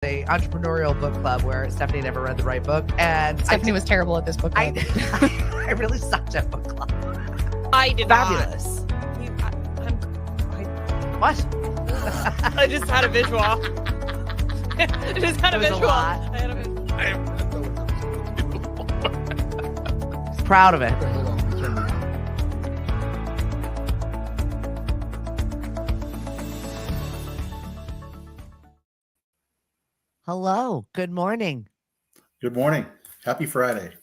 a entrepreneurial book club where Stephanie never read the right book, and Stephanie was terrible at this book club. I really sucked at book club. I did Fabulous. What? I just had a visual. I just had a It was a visual. lot. I had a visual. Proud of it. Hello. Good morning. Good morning. Happy Friday.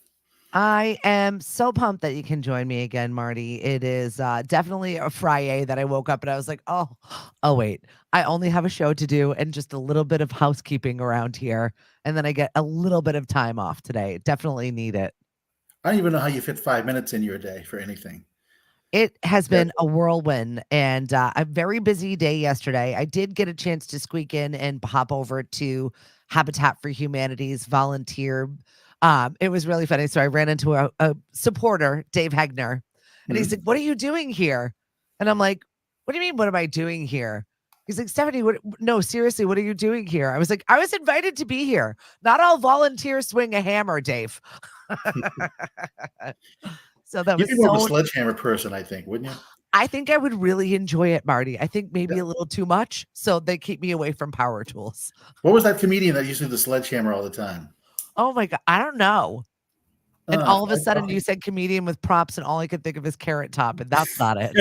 I am so pumped that you can join me again, Marty. It is definitely a Friday that I woke up and I was like, oh, wait, I only have a show to do and just a little bit of housekeeping around here. And then I get a little bit of time off today. Definitely need it. I don't even know how you fit 5 minutes in your day for anything. It has been a whirlwind and a very busy day yesterday. I did get a chance to squeak in and hop over to Habitat for Humanity's volunteer. It was really funny. So I ran into a supporter, Dave Hegner, and he's like, "What are you doing here?" And I'm like, "What do you mean? What am I doing here?" He's like, "Stephanie, no, seriously, what are you doing here?" I was like, "I was invited to be here. Not all volunteers swing a hammer, Dave." So that was You'd be more of a sledgehammer person, I think, wouldn't you? I think I would really enjoy it, Marty. I think maybe a little too much, so they keep me away from power tools. What was that comedian that used to do the sledgehammer all the time? Oh my God, I don't know. And all of a sudden I you said comedian with props, and all I could think of is Carrot Top, and that's not it.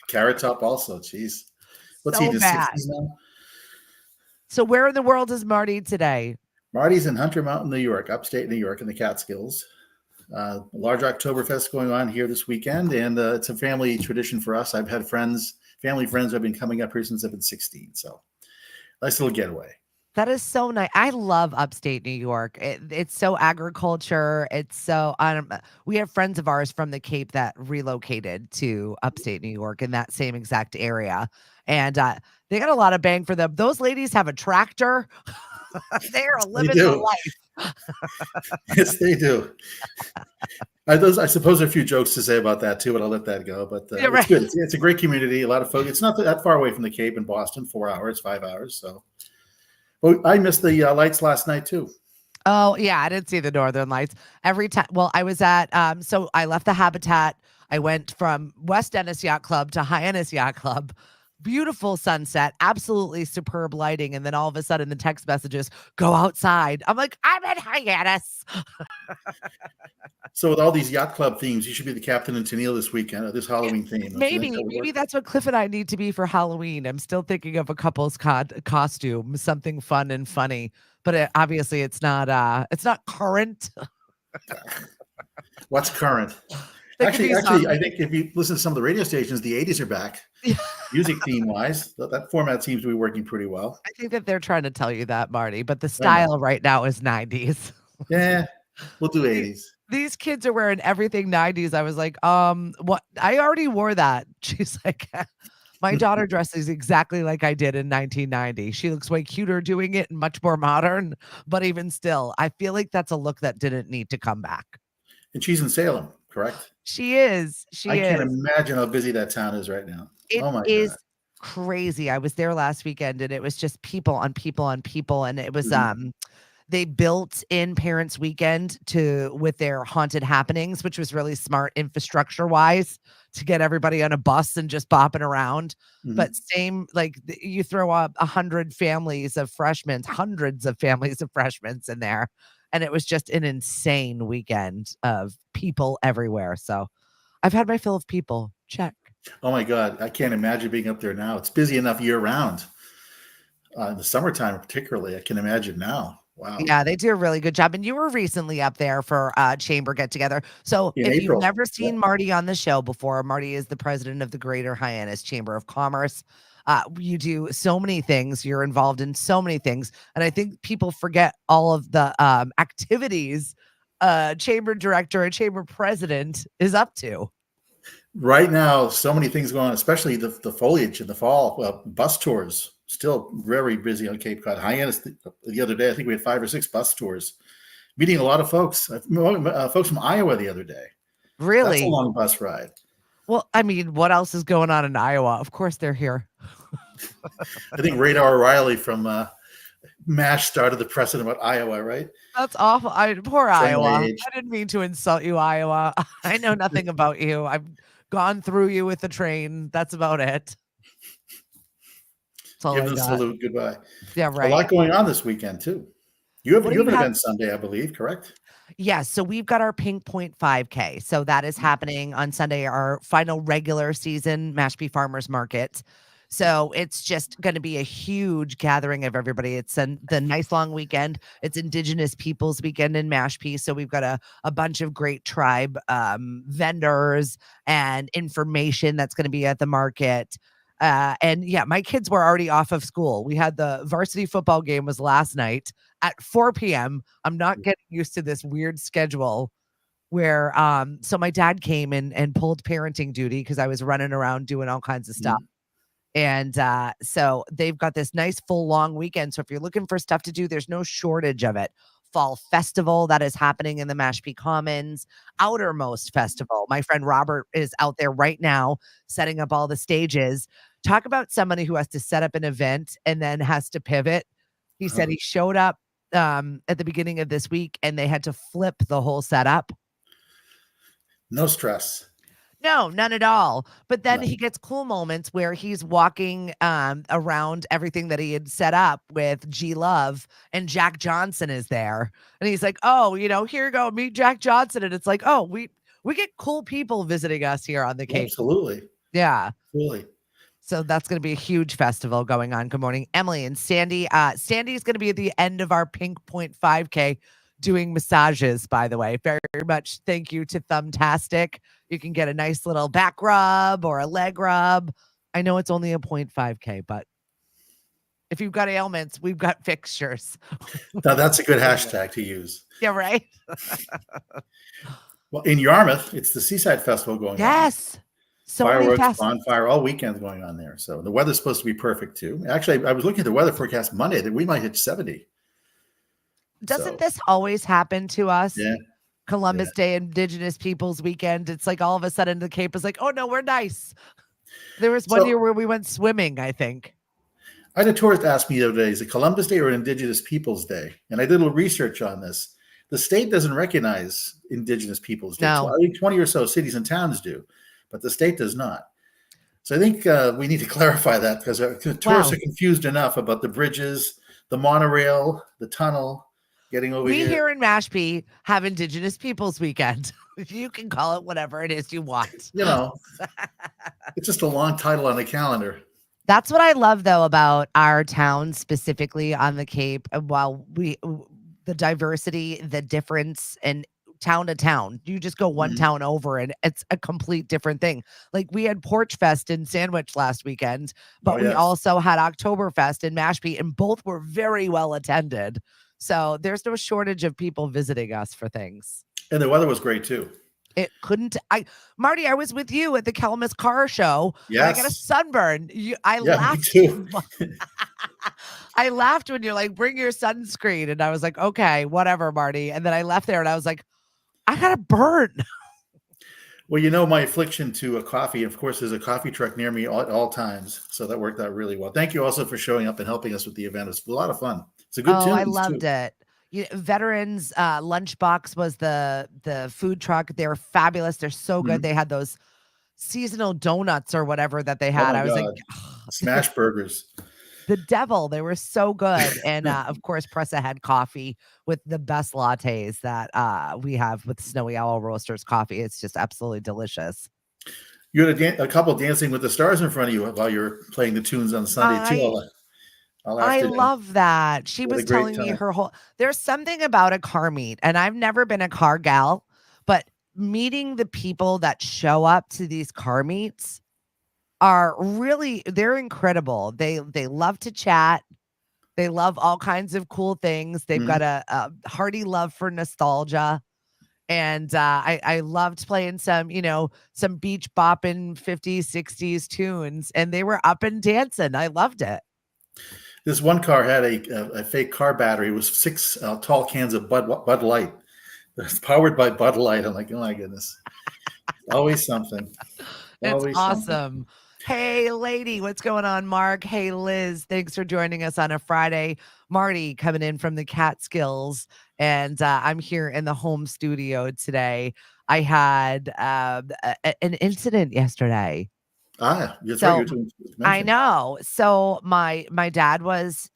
Carrot Top also, jeez. What's So he, the bad. 60s now? So where in the world is Marty today? Marty's in Hunter Mountain, New York, upstate New York in the Catskills. A large Oktoberfest going on here this weekend, and it's a family tradition for us. I've had family friends who have been coming up here since I've been 16, so nice little getaway. That is so nice. I love upstate New York. It's so agriculture. It's so we have friends of ours from the Cape that relocated to upstate New York in that same exact area, and they got a lot of bang for them. Those ladies have a tractor. They are living the life. Yes, they do. I suppose there are a few jokes to say about that too, but I'll let that go. But Yeah, right. it's good. It's a great community. A lot of folks. It's not that far away from the Cape in Boston. 4 hours, 5 hours. So, well, I missed the lights last night too. Oh yeah, I didn't see the Northern Lights every time. Well, I was at so I left the Habitat. I went from West Ennis Yacht Club to Hyannis Yacht Club. Beautiful sunset, absolutely superb lighting, and then all of a sudden the text messages go outside. I'm like, I'm in Hyannis. So with all these yacht club themes, you should be the captain and Tennille this weekend. This Halloween theme. Maybe that's what Cliff and I need to be for Halloween. I'm still thinking of a couple's costume, something fun and funny, but obviously it's not current. What's current? Actually, I think if you listen to some of the radio stations, the 80s are back. Music theme wise, that format seems to be working pretty well. I think that they're trying to tell you that, Marty, but the style right now is 90s. Yeah, we'll do 80s. These kids are wearing everything 90s. I was like, what? I already wore that. She's like, my daughter dresses exactly like I did in 1990. She looks way cuter doing it and much more modern, but even still, I feel like that's a look that didn't need to come back. And she's in Salem, correct? She is. I can't imagine how busy that town is right now. It is crazy. I was there last weekend and it was just people on people on people. And it was they built in Parents Weekend with their haunted happenings, which was really smart infrastructure wise to get everybody on a bus and just bopping around. But same, like you throw up 100 families of freshmen, hundreds of families of freshmen in there. And it was just an insane weekend of people everywhere. So I've had my fill of people. Check. Oh my God. I can't imagine being up there now. It's busy enough year round. In the summertime, particularly, I can imagine now. Wow. Yeah, they do a really good job. And you were recently up there for Chamber Get Together. So if you've never seen Marty on the show before, Marty is the president of the Greater Hyannis Chamber of Commerce. You do so many things. You're involved in so many things. And I think people forget all of the activities chamber director and chamber president is up to. Right now, so many things going on, especially the foliage in the fall. Well, bus tours, still very busy on Cape Cod. Hyannis, the other day, I think we had 5 or 6 bus tours. Meeting a lot of folks. Folks from Iowa the other day. Really? That's a long bus ride. Well, I mean, what else is going on in Iowa? Of course they're here. I think Radar O'Reilly from MASH started the precedent about Iowa, right? That's awful. Poor Showing my Iowa. age. I didn't mean to insult you, Iowa. I know nothing about you. I've gone through you with the train. That's about it. That's all Give I them a got. salute. Goodbye. Yeah, A right. lot going on this weekend too. You have What do you have you an have? event Sunday, I believe, correct? Yes, so we've got our Pink Point 5K. So that is happening on Sunday, our final regular season Mashpee Farmers Market. So it's just going to be a huge gathering of everybody. It's the nice long weekend. It's Indigenous Peoples Weekend in Mashpee. So we've got a bunch of great tribe vendors and information that's going to be at the market. And yeah, my kids were already off of school. We had the varsity football game was last night at 4 p.m. I'm not getting used to this weird schedule where so my dad came and pulled parenting duty because I was running around doing all kinds of stuff. Mhm. And so they've got this nice full long weekend. So if you're looking for stuff to do, there's no shortage of it. Fall Festival that is happening in the Mashpee Commons, Outermost Festival. My friend Robert is out there right now setting up all the stages. Talk about somebody who has to set up an event and then has to pivot. He said he showed up at the beginning of this week and they had to flip the whole setup. No stress. No, none at all. But then No. he gets cool moments where he's walking around everything that he had set up with G Love and Jack Johnson is there. And he's like, "Oh, here you go, meet Jack Johnson." And it's like, "Oh, we get cool people visiting us here on the Cape." Absolutely. Yeah. Absolutely. So that's going to be a huge festival going on. Good morning, Emily and Sandy. Sandy's going to be at the end of our Pink Point 5K doing massages, by the way. Very, very much thank you to Thumbtastic. You can get a nice little back rub or a leg rub. I know it's only a 0.5K, but if you've got ailments, we've got fixtures. Now that's a good hashtag to use. Yeah, right? Well, in Yarmouth, it's the Seaside Festival going on. Yes. So many Fireworks, fests. bonfire, all weekends going on there. So the weather's supposed to be perfect too. Actually, I was looking at the weather forecast Monday that we might hit 70. Doesn't So, this always happen to us? yeah. Columbus Day, Indigenous Peoples Weekend. It's like all of a sudden the Cape is like, oh no, we're nice. There was one So- year where we went swimming, I think. I had a tourist ask me the other day, is it Columbus Day or Indigenous Peoples Day? And I did a little research on this. The state doesn't recognize Indigenous Peoples Day. No. I think 20 or so cities and towns do, but the state does not. So I think we need to clarify that because tourists are confused enough about the bridges, the monorail, the tunnel, getting over We here. here in Mashpee have Indigenous Peoples Weekend. You can call it whatever it is you want. It's just a long title on the calendar. That's what I love, though, about our town, specifically on the Cape. While the diversity, the difference, and town to town, you just go one town over, and it's a complete different thing. Like we had Porch Fest in Sandwich last weekend, but we also had Oktoberfest in Mashpee, and both were very well attended. So there's no shortage of people visiting us for things. And the weather was great too. It couldn't. Marty, I was with you at the Calamus Car Show. Yes. I got a sunburn. I Yeah, laughed. me too. I laughed when you're like, bring your sunscreen. And I was like, okay, whatever, Marty. And then I left there and I was like, I got a burn. Well, my affliction to a coffee. Of course, there's a coffee truck near me at all times. So that worked out really well. Thank you also for showing up and helping us with the event. It's a lot of fun. It's a good tune. I loved it. Veterans Lunchbox was the food truck. They're fabulous. They're so good. They had those seasonal donuts or whatever that they had. I was like, smash burgers. The devil. They were so good. And of course, Press Ahead Coffee with the best lattes that we have with Snowy Owl Roasters coffee. It's just absolutely delicious. You had a couple Dancing with the Stars in front of you while you were playing the tunes on Sunday too. I love that. She was telling me there's something about a car meet, and I've never been a car gal, but meeting the people that show up to these car meets they're incredible. They love to chat. They love all kinds of cool things. They've got a hearty love for nostalgia. And I loved playing some beach bopping 50s, 60s tunes, and they were up and dancing. I loved it. This one car had a fake car battery. It was 6 tall cans of Bud Light. It's powered by Bud Light. I'm like, oh my goodness. Always something. It's awesome. Hey, lady, what's going on, Mark? Hey, Liz, thanks for joining us on a Friday. Marty coming in from the Catskills, and I'm here in the home studio today. I had an incident yesterday. That's right. So You I mentioned. know. So my dad was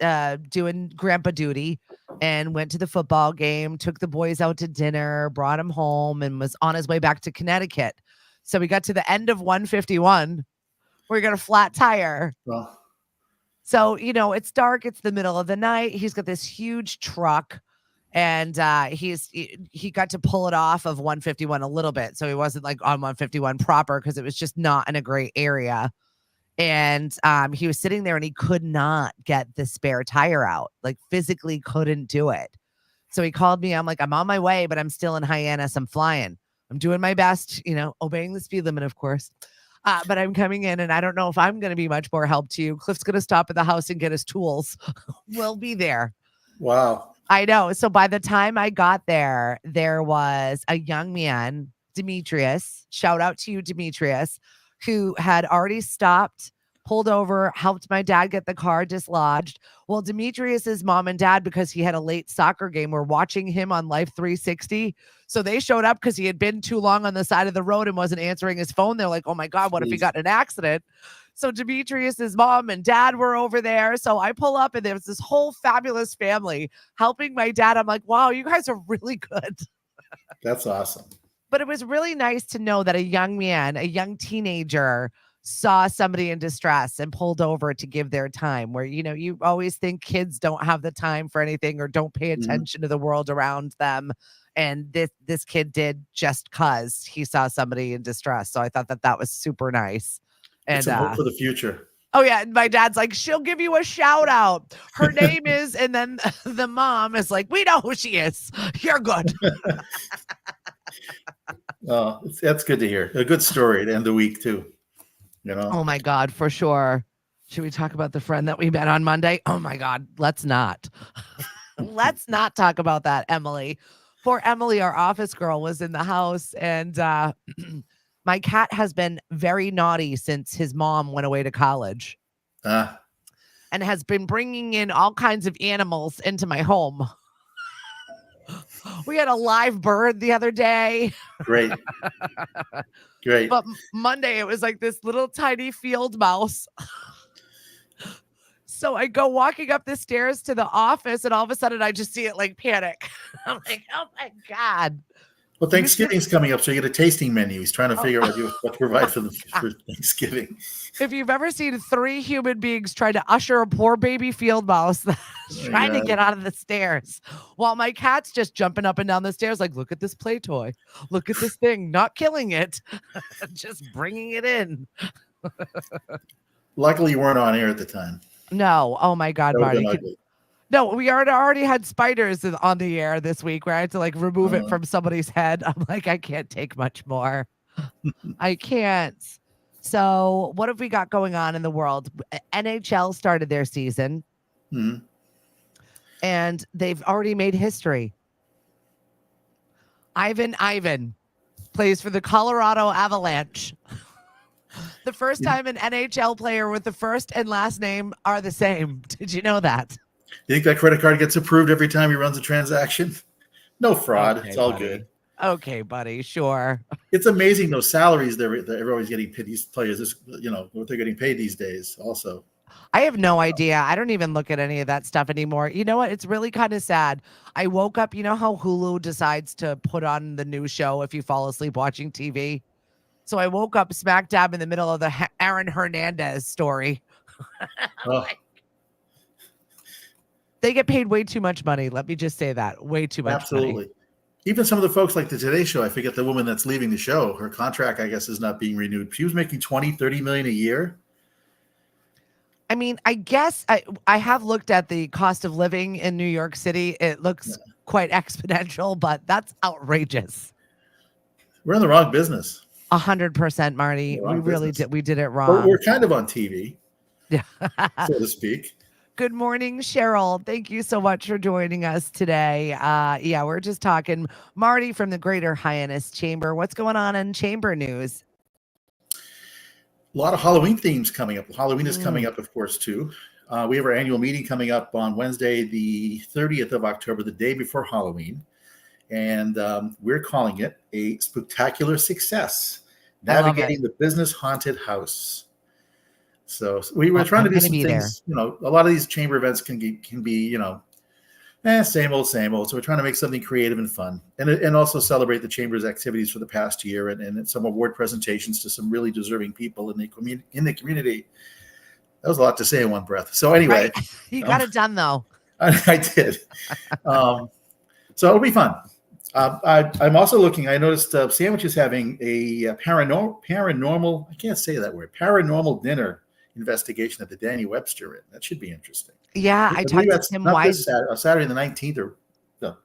doing grandpa duty and went to the football game, took the boys out to dinner, brought him home, and was on his way back to Connecticut. So we got to the end of 151. We got a flat tire. Well, So, it's dark, it's the middle of the night. He's got this huge truck and he got to pull it off of 151 a little bit. So he wasn't like on 151 proper because it was just not in a great area. And he was sitting there and he could not get the spare tire out, like physically couldn't do it. So he called me. I'm like, I'm on my way, but I'm still in Hyannis. I'm flying. I'm doing my best, obeying the speed limit, of course. But I'm coming in and I don't know if I'm going to be much more help to you. Cliff's going to stop at the house and get his tools. We'll be there. wow. I know. So by the time I got there, there was a young man, Demetrius. Shout out to you, Demetrius, who had already stopped, pulled over, helped my dad get the car dislodged. Well, Demetrius's mom and dad, because he had a late soccer game, were watching him on Life 360. So they showed up because he had been too long on the side of the road and wasn't answering his phone. They're like, oh my God, what if he got in an accident? So Demetrius's mom and dad were over there. So I pull up and there was this whole fabulous family helping my dad. I'm like, wow, you guys are really good. That's awesome. But it was really nice to know that a young man, a young teenager, saw somebody in distress and pulled over to give their time, where, you always think kids don't have the time for anything or don't pay attention to the world around them. And this kid did, just because he saw somebody in distress. So I thought that was super nice. And It's a hope for the future. oh yeah, and my dad's like, she'll give you a shout out. Her name is, and then the mom is like, we know who she is. You're good. That's good to hear. A good story to end the week too. Oh my God, for sure. Should we talk about the friend that we met on Monday? Oh my God, let's not. Let's not talk about that, Emily. Poor Emily, our office girl, was in the house, and my cat has been very naughty since his mom went away to college and has been bringing in all kinds of animals into my home. We had a live bird the other day. Great. But Monday, it was like this little tiny field mouse. So I go walking up the stairs to the office, and all of a sudden I just see it like panic. I'm like, oh my God. Well, Thanksgiving's coming up, so you get a tasting menu. He's trying to figure out what to provide for Thanksgiving. If you've ever seen 3 human beings try to usher a poor baby field mouse that's trying to get out of the stairs, while my cat's just jumping up and down the stairs, like, look at this play toy. Look at this thing, not killing it, just bringing it in. Luckily, you weren't on air at the time. No. Oh my God, Marty. No, we already had spiders on the air this week where I had to like remove it from somebody's head. I'm like, I can't take much more. I can't. So what have we got going on in the world? NHL started their season and they've already made history. Ivan plays for the Colorado Avalanche. The first time an NHL player with the first and last name are the same. Did you know that? You think that credit card gets approved every time he runs a transaction? No fraud. Okay, it's all buddy. good. Okay, buddy. Sure. It's amazing those salaries that everybody's getting paid. These players, what they're getting paid these days. Also, I have no idea. I don't even look at any of that stuff anymore. You know what? It's really kind of sad. I woke up. You know how Hulu decides to put on the new show if you fall asleep watching TV? So I woke up smack dab in the middle of the Aaron Hernandez story. They get paid way too much money. Let me just say that. Way too much absolutely. money. Even some of the folks like the Today Show, I forget the woman that's leaving the show. Her contract, I guess, is not being renewed. She was making $20-30 million a year. I mean, I guess I have looked at the cost of living in New York City. It looks quite exponential, but that's outrageous. We're in the wrong business. 100%, Marty. We really did. We did it wrong. We're kind of on TV, yeah, so to speak. Good morning, Cheryl. Thank you so much for joining us today. Yeah, we're just talking. Marty from the Greater Hyannis Chamber. What's going on in chamber news? A lot of Halloween themes coming up. Halloween is coming up, of course, too. We have our annual meeting coming up on Wednesday, the 30th of October, the day before Halloween. And we're calling it a spectacular success, navigating the business haunted house. So we were trying to do some things, a lot of these chamber events can be, same old. So we're trying to make something creative and fun, and also celebrate the chamber's activities for the past year, and some award presentations to some really deserving people in the community. That was a lot to say in one breath. So anyway, you got it done though. I did. So it'll be fun. I'm also looking. I noticed Sandwich is having a paranormal. I can't say that word. Paranormal dinner investigation at the Danny Webster Inn. That should be interesting. Yeah, I talked to Tim Wise. Saturday the 19th or the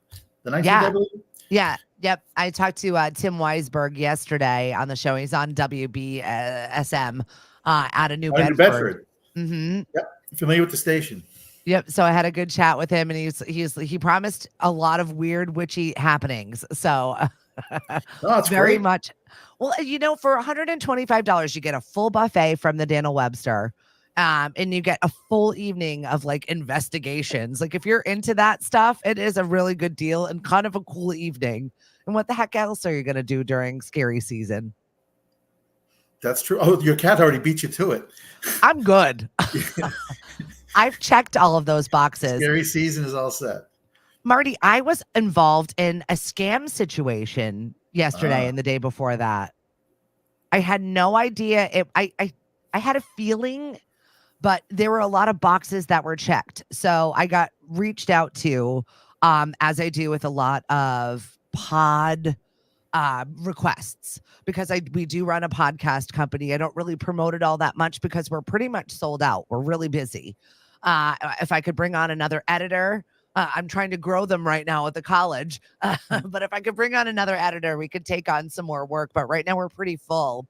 19th, I believe. Yeah. Yep. I talked to Tim Weisberg yesterday on the show. He's on WBSM out of New Bedford. Mm-hmm. Yep. Familiar with the station. Yep. So I had a good chat with him, and he promised a lot of weird witchy happenings. So it's very great. much. Well, for $125, you get a full buffet from the Daniel Webster. And you get a full evening of like investigations. Like if you're into that stuff, it is a really good deal and kind of a cool evening. And what the heck else are you going to do during scary season? That's true. Oh, your cat already beat you to it. I'm good. I've checked all of those boxes. Scary season is all set. Marty, I was involved in a scam situation yesterday and the day before that. I had no idea. I had a feeling, but there were a lot of boxes that were checked. So I got reached out to, as I do with a lot of pod requests, because we do run a podcast company. I don't really promote it all that much because we're pretty much sold out. We're really busy. If I could bring on another editor, I'm trying to grow them right now at the college. But if I could bring on another editor, we could take on some more work. But right now we're pretty full.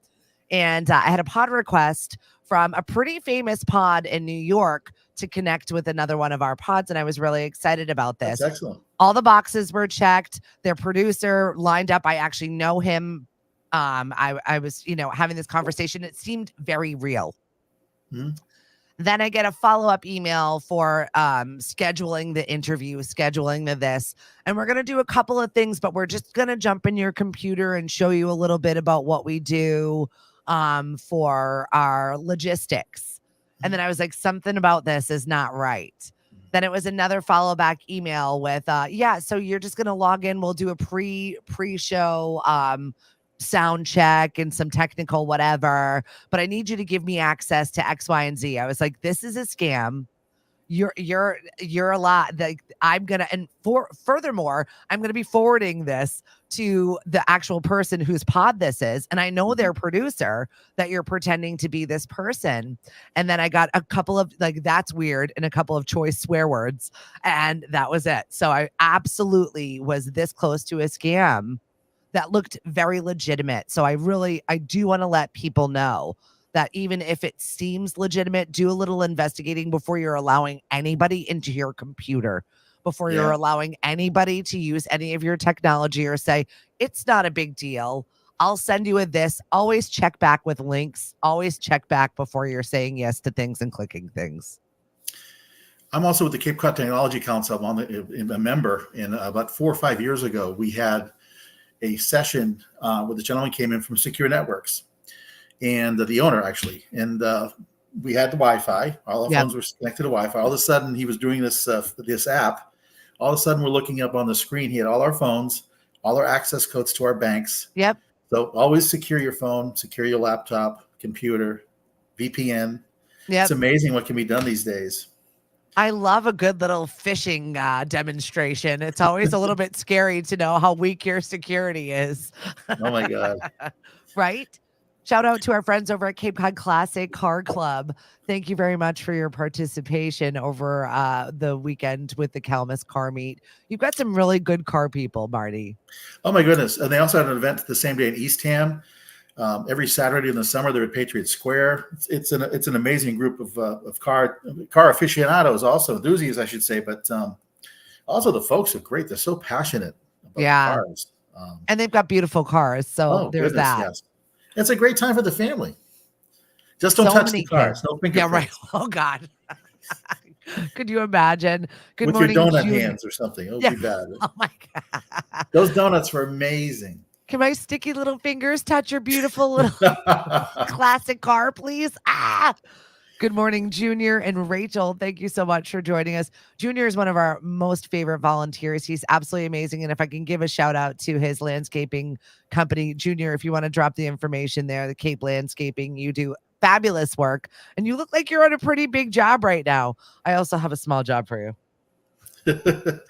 And I had a pod request from a pretty famous pod in New York to connect with another one of our pods. And I was really excited about this. That's excellent. All the boxes were checked. Their producer lined up. I actually know him. I was, having this conversation. It seemed very real. Mm-hmm. Then I get a follow-up email for scheduling the interview, scheduling this. And we're going to do a couple of things, but we're just going to jump in your computer and show you a little bit about what we do for our logistics. And then I was like, something about this is not right. Then it was another follow-back email with, so you're just going to log in. We'll do a pre-show sound check and some technical whatever, but I need you to give me access to X, Y, and Z. I was like, this is a scam. You're a lot. Like furthermore, I'm going to be forwarding this to the actual person whose pod this is. And I know their producer that you're pretending to be this person. And then I got a couple of that's weird and a couple of choice swear words. And that was it. So I absolutely was this close to a scam that looked very legitimate. So I do want to let people know that even if it seems legitimate, do a little investigating before you're allowing anybody into your computer, before you're allowing anybody to use any of your technology or say, it's not a big deal. I'll send you this. Always check back with links. Always check back before you're saying yes to things and clicking things. I'm also with the Cape Cod Technology Council. I'm a member. And about 4 or 5 years ago, we had a session where the gentleman came in from Secure Networks, and the owner actually, and we had the Wi-Fi. All our phones were connected to Wi-Fi. All of a sudden, he was doing this app. All of a sudden, we're looking up on the screen. He had all our phones, all our access codes to our banks. Yep. So always secure your phone, secure your laptop, computer, VPN. Yep. It's amazing what can be done these days. I love a good little phishing demonstration. It's always a little bit scary to know how weak your security is. Oh, my God. Right? Shout out to our friends over at Cape Cod Classic Car Club. Thank you very much for your participation over the weekend with the Calamus Car Meet. You've got some really good car people, Marty. Oh, my goodness. And they also had an event the same day in Eastham. Every Saturday in the summer, they're at Patriot Square. It's an amazing group of car aficionados, also enthusiasts, I should say. But also the folks are great. They're so passionate about cars. And they've got beautiful cars. So there's that. Yes. It's a great time for the family. Just don't So touch many the cars. kids. No Yeah, right. fingerprints. Oh God. Could you imagine? Good With your morning, donut Junior. hands or something. It would Yeah. be bad. Oh my God. Those donuts were amazing. Can my sticky little fingers touch your beautiful little classic car, please? Ah. Good morning, Junior and Rachel. Thank you so much for joining us. Junior is one of our most favorite volunteers. He's absolutely amazing. And if I can give a shout out to his landscaping company, Junior, if you want to drop the information there, the Cape Landscaping, you do fabulous work. And you look like you're on a pretty big job right now. I also have a small job for you.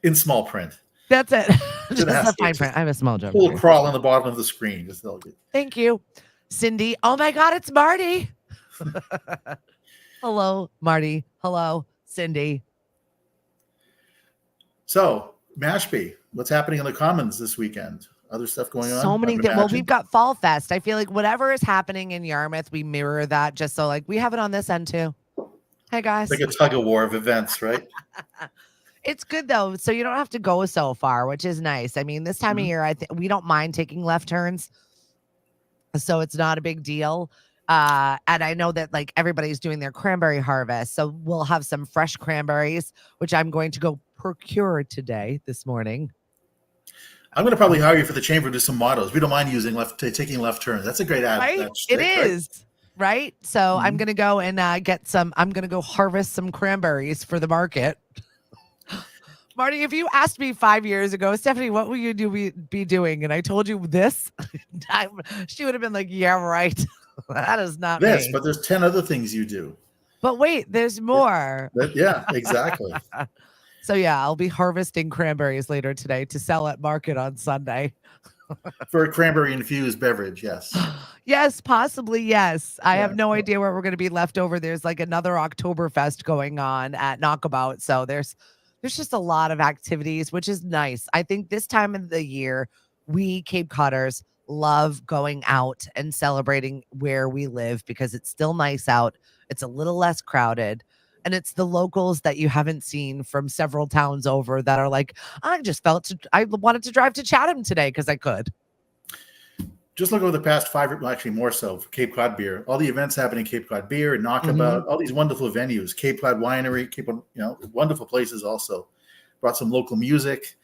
In small print. That's it. Just It has a to. fine print. I have a small job. Little crawl on the bottom of the screen. Just Thank you. Cindy. Oh my God, it's Marty. Hello, Marty. Hello, Cindy. So, Mashpee, what's happening in the Commons this weekend? Other stuff going on? So many I would things. Well, imagine. we've got Fall Fest. I feel like whatever is happening in Yarmouth, we mirror that just so like we have it on this end too. Hey guys. Like a tug of war of events, right? It's good though. So you don't have to go so far, which is nice. I mean, this time of year, I think we don't mind taking left turns. So it's not a big deal. And I know that like everybody's doing their cranberry harvest. So we'll have some fresh cranberries, which I'm going to go procure this morning. I'm going to probably hire you for the chamber to do some mottos. We don't mind taking left turns. That's a great ad. Right? It is. Right. So I'm going to go and I'm going to go harvest some cranberries for the market. Marty, if you asked me 5 years ago, Stephanie, what will you be doing? And I told you this, she would have been like, yeah, right. That is not this, me. but there's 10 other things you do. But wait, there's more. Yeah, exactly. So yeah, I'll be harvesting cranberries later today to sell at market on Sunday. For a cranberry infused beverage, yes. Yes, possibly, yes. I have no idea where we're going to be left over. There's like another Oktoberfest going on at Knockabout. So there's just a lot of activities, which is nice. I think this time of the year, we Cape Codders love going out and celebrating where we live because it's still nice out. It's a little less crowded. And it's the locals that you haven't seen from several towns over that are like, I wanted to drive to Chatham today because I could. Just look over the past 5, well, actually more so, for Cape Cod Beer. All the events happening in Cape Cod Beer and Knockabout, all these wonderful venues, Cape Cod Winery, wonderful places also. Brought some local music,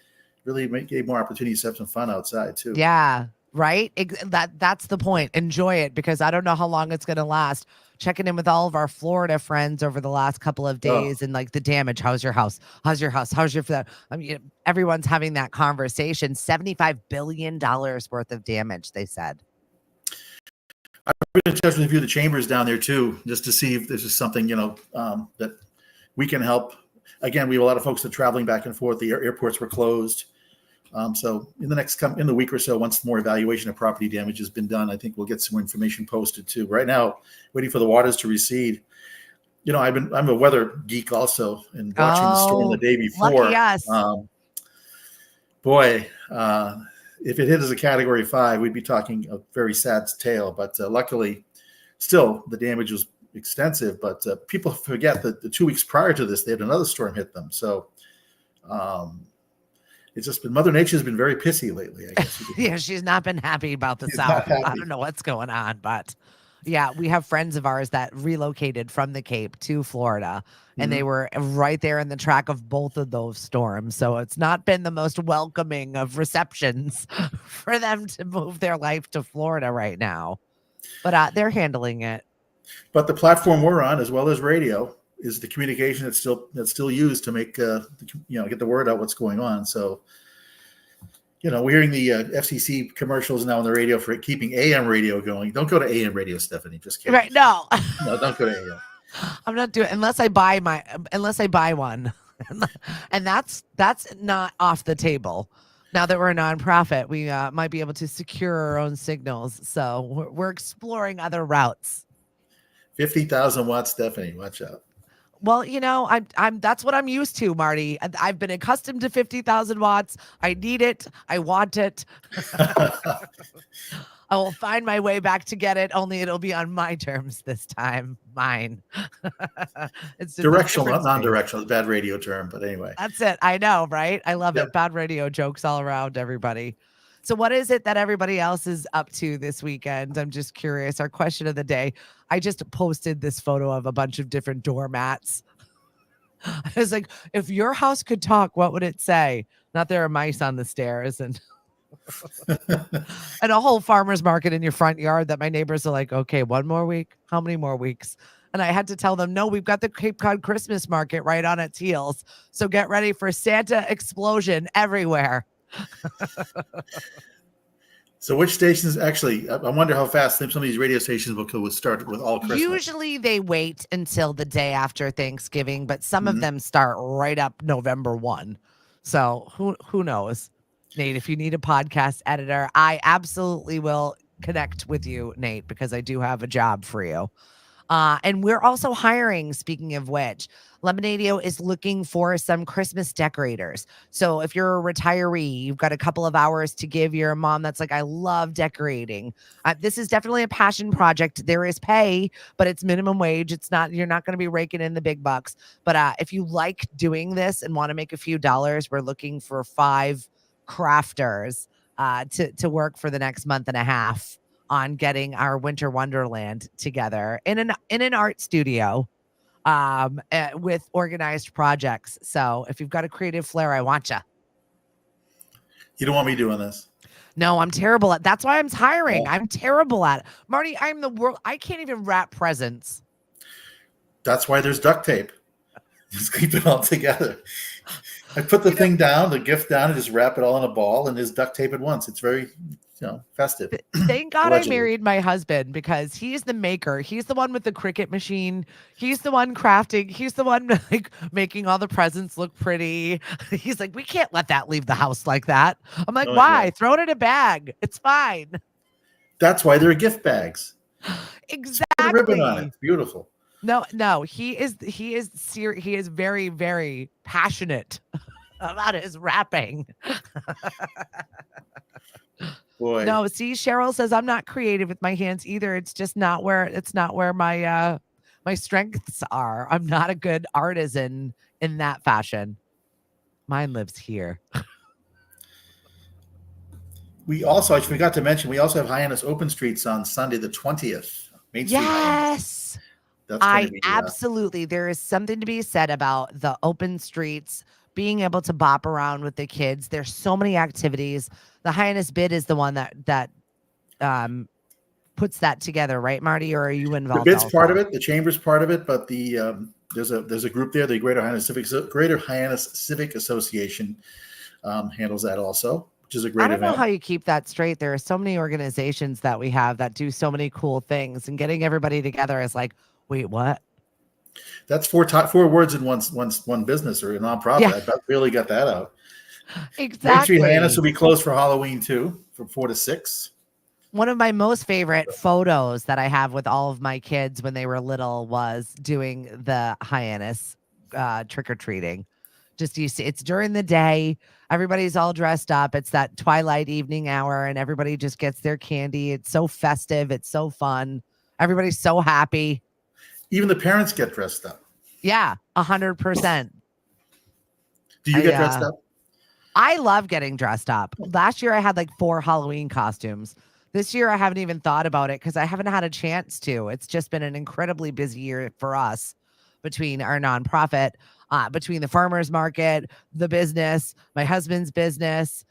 really gave more opportunities to have some fun outside too. Yeah, right? That's the point. Enjoy it because I don't know how long it's going to last. Checking in with all of our Florida friends over the last couple of days and like the damage. How's your house? How's your house? How's your that? I mean, everyone's having that conversation. $75 billion worth of damage, they said. I've been in touch with a few of the chambers down there too, just to see if this is something, that we can help. Again, we have a lot of folks that are traveling back and forth. The airports were closed. So in the week or so, once more evaluation of property damage has been done, I think we'll get some more information posted too. Right now, waiting for the waters to recede. I'm a weather geek also, and watching the storm the day before. Lucky us. If it hit as a Category 5, we'd be talking a very sad tale. But luckily, still the damage was extensive. But people forget that the 2 weeks prior to this, they had another storm hit them. So. It's just been Mother Nature's been very pissy lately, I guess. Yeah, she's not been happy about the South. I don't know what's going on, but yeah, we have friends of ours that relocated from the Cape to Florida, and they were right there in the track of both of those storms. So it's not been the most welcoming of receptions for them to move their life to Florida right now, but they're handling it. But the platform we're on, as well as radio, is the communication that's still used to make get the word out what's going on. So we're hearing the FCC commercials now on the radio for keeping AM radio going. Don't go to AM radio, Stephanie. Just kidding. Right? No, don't go to AM. I'm not doing unless I buy one, and that's not off the table. Now that we're a nonprofit, we might be able to secure our own signals. So we're exploring other routes. 50,000 watts, Stephanie. Watch out. Well, I'm that's what I'm used to, Marty. I've been accustomed to 50,000 watts. I need it. I want it. I will find my way back to get it, only it'll be on my terms this time. Mine. It's directional, not non-directional. It's a bad radio term, but anyway. That's it. I know, right? I love it. Bad radio jokes all around, everybody. So what is it that everybody else is up to this weekend? I'm just curious. Our question of the day. I just posted this photo of a bunch of different doormats. I was like, if your house could talk, what would it say? Not there are mice on the stairs and and a whole farmer's market in your front yard that my neighbors are like, okay, one more week. How many more weeks? And I had to tell them, no, we've got the Cape Cod Christmas market right on its heels. So get ready for Santa explosion everywhere. So which stations actually, I wonder how fast some of these radio stations will start with all Christmas. Usually they wait until the day after Thanksgiving, but some of Mhm. them start right up November 1. So who knows? Nate, if you need a podcast editor, I absolutely will connect with you, Nate, because I do have a job for you. And we're also hiring, speaking of which, Lemonadio is looking for some Christmas decorators. So if you're a retiree, you've got a couple of hours to give your mom that's like, I love decorating. This is definitely a passion project. There is pay, but it's minimum wage. It's not, you're not going to be raking in the big bucks. But if you like doing this and want to make a few dollars, we're looking for 5 crafters to work for the next month and a half on getting our winter wonderland together in an art studio with organized projects. So if you've got a creative flair, I want you. You don't want me doing this. No, I'm terrible at. That's why I'm hiring. Oh. I'm terrible at it. Marty, I'm the world. I can't even wrap presents. That's why there's duct tape. Just keep it all together. I put the thing down, the gift down, and just wrap it all in a ball, and there's duct tape at once. It's very, festive. Thank God Allegedly. I married my husband because he's the maker. He's the one with the Cricut machine. He's the one crafting. He's the one like making all the presents look pretty. He's like, we can't let that leave the house like that. I'm like, why? Yeah. Throw it in a bag. It's fine. That's why they're gift bags. Exactly. Put a ribbon on it. It's beautiful. No, he is very, very passionate about his rapping. Boy. No, see, Cheryl says I'm not creative with my hands either. It's just not where my my strengths are. I'm not a good artisan in that fashion. Mine lives here. We also, I forgot to mention, we also have Hyannis Open Streets on Sunday the 20th. Main Street Hyannis. Yes. That's going I to be absolutely. There is something to be said about the open streets, being able to bop around with the kids. There's so many activities. The Hyannis Bid is the one that puts that together, right, Marty? Or are you involved? The Bid's also? part of it. The Chamber's part of it, but the there's a group there. The Greater Hyannis Civic Association handles that also, which is a great I don't event. know how you keep that straight. There are so many organizations that we have that do so many cool things, and getting everybody together is like, wait, what? That's four words in one business or a nonprofit. Yeah. I really got that out. Exactly. Main Street Hyannis will be closed for Halloween too, from 4 to 6. One of my most favorite photos that I have with all of my kids when they were little was doing the Hyannis trick-or-treating. Just you see, it's during the day. Everybody's all dressed up. It's that twilight evening hour, and everybody just gets their candy. It's so festive. It's so fun. Everybody's so happy. Even the parents get dressed up. Yeah, 100%. Do you get dressed up? I love getting dressed up. Last year I had like 4 Halloween costumes. This year I haven't even thought about it because I haven't had a chance to. It's just been an incredibly busy year for us between our nonprofit, between the farmers market, the business, my husband's business,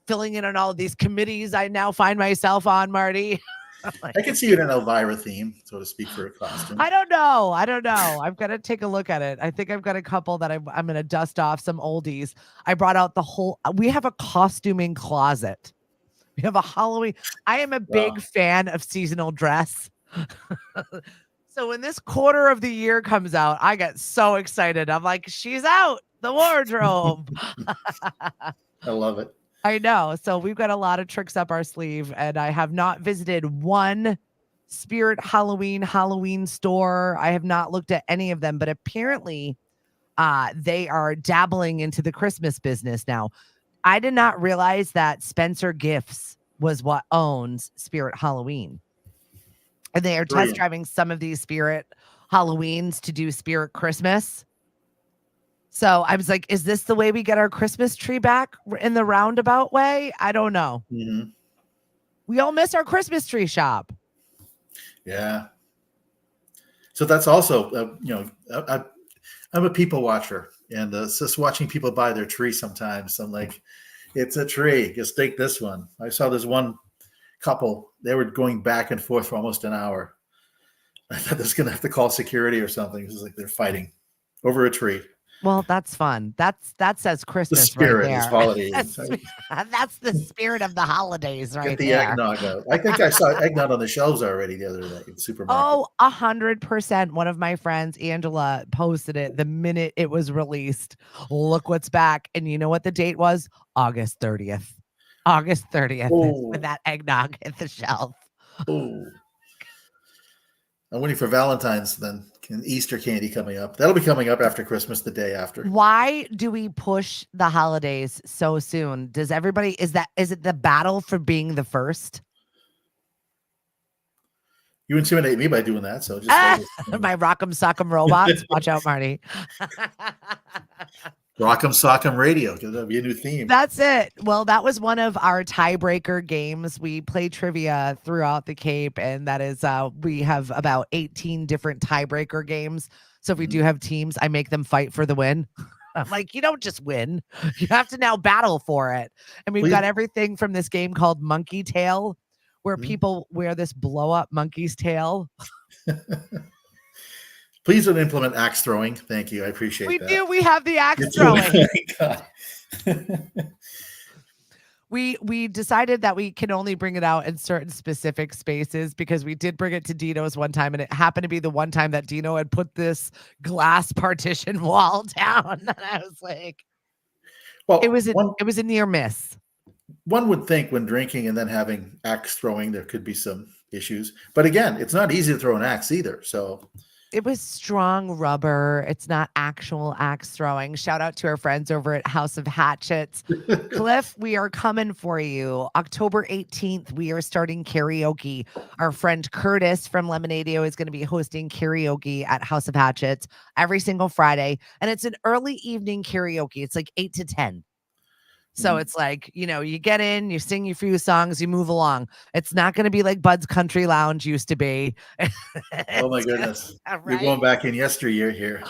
filling in on all of these committees I now find myself on, Marty. I can see you in an Elvira theme, so to speak, for a costume. I don't know. I've got to take a look at it. I think I've got a couple that I'm going to dust off some oldies. I brought out we have a costuming closet. We have a Halloween. I am a big fan of seasonal dress. So when this quarter of the year comes out, I get so excited. I'm like, she's out, the wardrobe. I love it. I know. So we've got a lot of tricks up our sleeve, and I have not visited one Spirit Halloween store. I have not looked at any of them, but apparently they are dabbling into the Christmas business now. I did not realize that Spencer Gifts was what owns Spirit Halloween. And they are test driving some of these Spirit Halloweens to do Spirit Christmas. So I was like, is this the way we get our Christmas tree back in the roundabout way? I don't know. Mm-hmm. We all miss our Christmas tree shop. Yeah. So that's also, I'm a people watcher, and just watching people buy their tree sometimes. I'm like, it's a tree. Just take this one. I saw this one couple. They were going back and forth for almost an hour. I thought they was going to have to call security or something. It was like they're fighting over a tree. Well, that's fun. That says The Christmas spirit right is there. holiday. That's the spirit of the holidays right Get the there. eggnog out. I think I saw eggnog on the shelves already the other day in the supermarket. Oh, 100%. One of my friends, Angela, posted it the minute it was released. Look what's back. And you know what the date was? August 30th. August 30th when that eggnog hit the shelf. Oh. I'm waiting for Valentine's then. Easter candy coming up. That'll be coming up after Christmas, the day after. Why do we push the holidays so soon? Does everybody, is it the battle for being the first? You intimidate me by doing that. So just my rock'em sock'em robots. Watch out, Marty. Rock'em Sock'em Radio. That'll be a new theme. That's it. Well, that was one of our tiebreaker games. We play trivia throughout the Cape, and that is we have about 18 different tiebreaker games. So if we do have teams, I make them fight for the win. I'm like, you don't just win. You have to now battle for it. And we've got everything from this game called Monkey Tail, where people wear this blow-up monkey's tail. Please don't implement axe throwing. Thank you. I appreciate that. We do. We have the axe throwing. We decided that we can only bring it out in certain specific spaces because we did bring it to Dino's one time, and it happened to be the one time that Dino had put this glass partition wall down. And I was like, well, it was a near miss. One would think when drinking and then having axe throwing, there could be some issues. But again, it's not easy to throw an axe either. So it was strong rubber. It's not actual axe throwing. Shout out to our friends over at House of Hatchets. Cliff, we are coming for you. October 18th, we are starting karaoke. Our friend Curtis from Lemonadio is going to be hosting karaoke at House of Hatchets every single Friday. And it's an early evening karaoke. It's like 8 to 10. So it's like, you get in, you sing your few songs, you move along. It's not going to be like Bud's Country Lounge used to be. Oh my goodness. Right? You're going back in yesteryear here.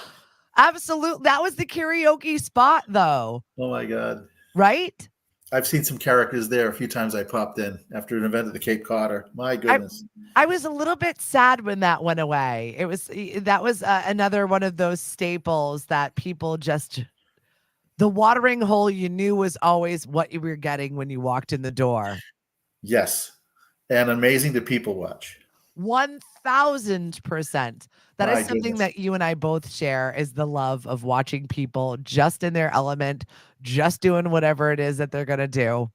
Absolutely. That was the karaoke spot though. Oh my God. Right? I've seen some characters there a few times. I popped in after an event at the Cape Cod. My goodness. I was a little bit sad when that went away. That was another one of those staples that people just... The watering hole you knew was always what you were getting when you walked in the door. Yes. And amazing to people watch. 1000%. That is something that you and I both share, is the love of watching people just in their element, just doing whatever it is that they're going to do.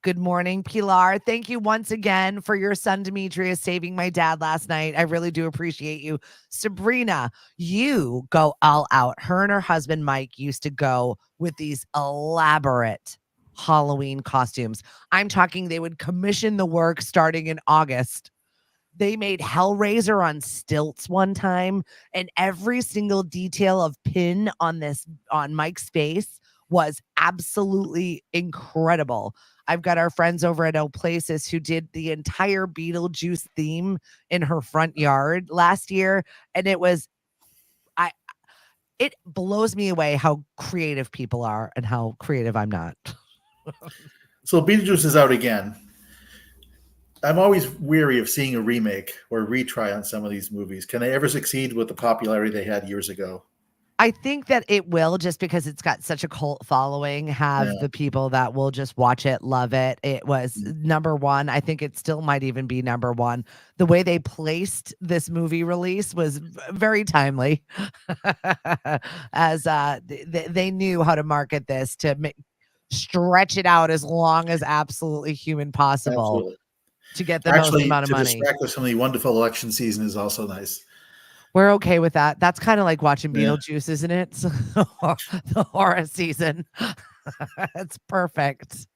Good morning, Pilar. Thank you once again for your son Demetrius saving my dad last night. I really do appreciate you. Sabrina, you go all out. Her and her husband Mike used to go with these elaborate Halloween costumes. I'm talking they would commission the work starting in August. They made Hellraiser on stilts one time, and every single detail of pin on Mike's face was absolutely incredible. I've got our friends over at El Places who did the entire Beetlejuice theme in her front yard last year. And it blows me away how creative people are and how creative I'm not. So Beetlejuice is out again. I'm always weary of seeing a remake or a retry on some of these movies. Can they ever succeed with the popularity they had years ago? I think that it will, just because it's got such a cult following, have the people that will just watch it, love it. It was number one. I think it still might even be number one. The way they placed this movie release was very timely, as they knew how to market this to stretch it out as long as absolutely human possible. Absolutely. To get the most amount of money. To distract us from the wonderful election season is also nice. We're okay with that. That's kind of like watching Beetlejuice, isn't it? The horror season. It's perfect.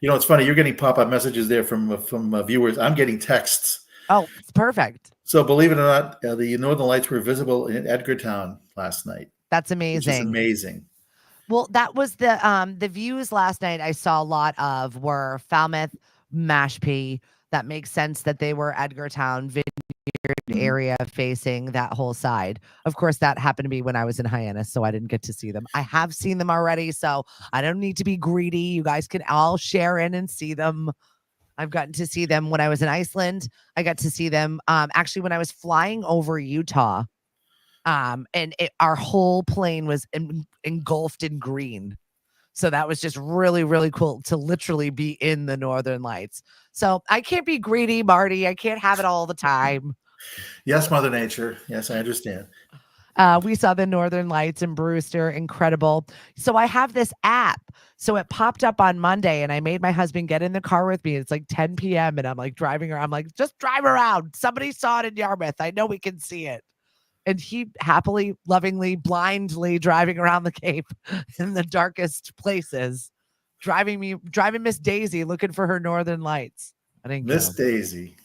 It's funny. You're getting pop-up messages there from viewers. I'm getting texts. Oh, it's perfect. So believe it or not, the Northern Lights were visible in Edgartown last night. That's which is amazing. amazing. Well, that was the views last night I saw a lot of were Falmouth, Mashpee. That makes sense that they were Edgartown, Mhm. area facing that whole side. Of course, that happened to be when I was in Hyannis, so I didn't get to see them. I have seen them already, so I don't need to be greedy. You guys can all share in and see them. I've gotten to see them when I was in Iceland. I got to see them actually when I was flying over Utah. And our whole plane was engulfed in green. So that was just really, really cool to literally be in the Northern Lights. So I can't be greedy, Marty. I can't have it all the time. Yes, Mother Nature. Yes, I understand. We saw the Northern Lights in Brewster, incredible. So I have this app. So it popped up on Monday, and I made my husband get in the car with me. It's like 10 p.m. and I'm like driving around. I'm like, just drive around. Somebody saw it in Yarmouth. I know we can see it. And he happily, lovingly, blindly driving around the Cape in the darkest places, driving Miss Daisy looking for her Northern Lights. I didn't get Miss him. Daisy.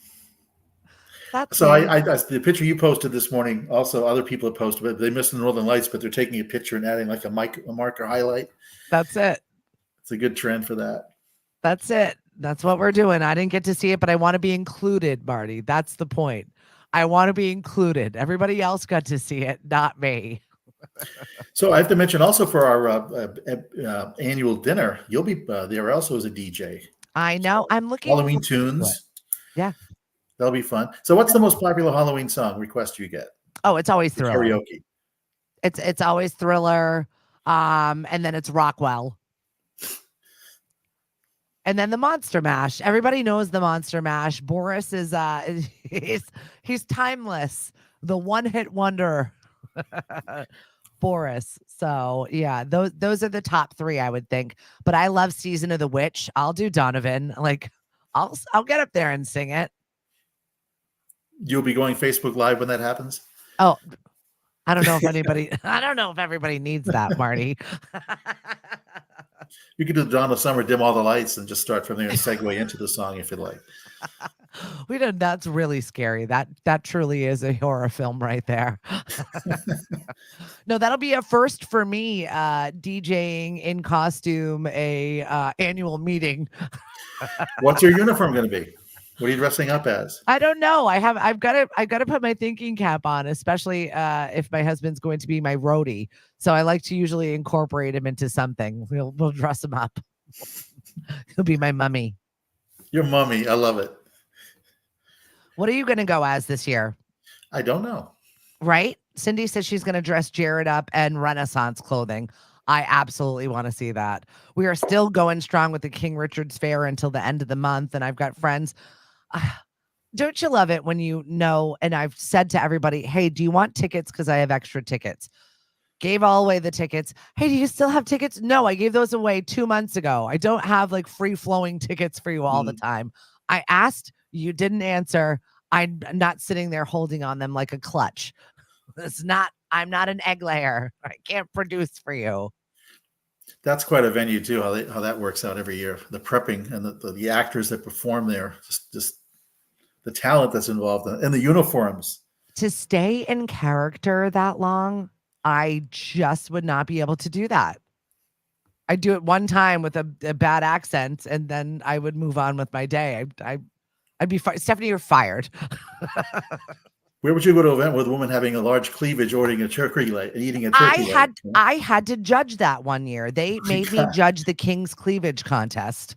That's So him. I the picture you posted this morning, also other people have posted, but they missed the Northern Lights, but they're taking a picture and adding like a marker highlight. That's it. It's a good trend for that. That's it. That's what we're doing. I didn't get to see it, but I want to be included, Marty. That's the point. I want to be included. Everybody else got to see it, not me. So I have to mention also for our annual dinner, you'll be there also as a DJ. I know. I'm looking Halloween forward to it. tunes. Yeah. That'll be fun. So what's the most popular Halloween song request you get? Oh, it's always For Thriller. karaoke. It's always Thriller. And then it's Rockwell. And then the Monster Mash. Everybody knows the Monster Mash. Boris is he's timeless. The one-hit wonder. Boris. So yeah, those are the top three, I would think. But I love Season of the Witch. I'll do Donovan. Like I'll get up there and sing it. You'll be going Facebook Live when that happens? Oh, I don't know if everybody needs that, Marty. You could do Donna Summer, Dim All the Lights, and just start from there and segue into the song if you like. We don't. That's really scary. That truly is a horror film right there. No, that'll be a first for me. DJing in costume, a annual meeting. What's your uniform going to be? What are you dressing up as? I don't know. I've got to put my thinking cap on, especially if my husband's going to be my roadie. So I like to usually incorporate him into something. We'll dress him up. He'll be my mummy. Your mummy. I love it. What are you going to go as this year? I don't know. Right? Cindy says she's going to dress Jared up and Renaissance clothing. I absolutely want to see that. We are still going strong with the King Richard's Fair until the end of the month. And I've got friends. Don't you love it when you know? And I've said to everybody, hey, do you want tickets? Because I have extra tickets. Gave all away the tickets. Hey, do you still have tickets? No, I gave those away 2 months ago. I don't have like free flowing tickets for you all the time. I asked, you didn't answer. I'm not sitting there holding on them like a clutch. I'm not an egg layer. I can't produce for you. That's quite a venue too. How that works out every year. The prepping and the actors that perform there, just the talent that's involved and the uniforms. To stay in character that long, I just would not be able to do that. I do it one time with a bad accent, and then I would move on with my day. I'd be fired. Stephanie, you're fired. Where would you go to an event with a woman having a large cleavage, ordering a turkey leg and eating a turkey leg? I had to judge that one year. They made me judge the King's Cleavage contest.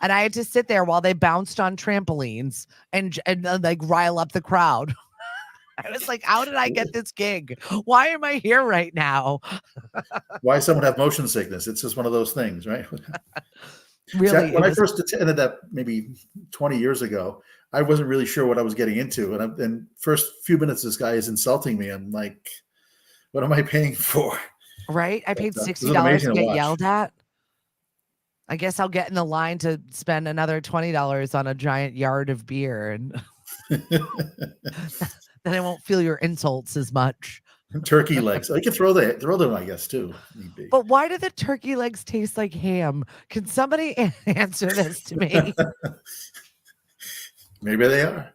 And I had to sit there while they bounced on trampolines and like rile up the crowd. I was like, how did I get this gig? Why am I here right now? Why someone have motion sickness? It's just one of those things, right? Really? See, when I first attended that maybe 20 years ago, I wasn't really sure what I was getting into. And first few minutes, this guy is insulting me. I'm like, what am I paying for? Right? I paid $60 to get yelled at. I guess I'll get in the line to spend another $20 on a giant yard of beer. And then I won't feel your insults as much. Turkey legs. I can throw them, I guess, too. But why do the turkey legs taste like ham? Can somebody answer this to me? Maybe they are.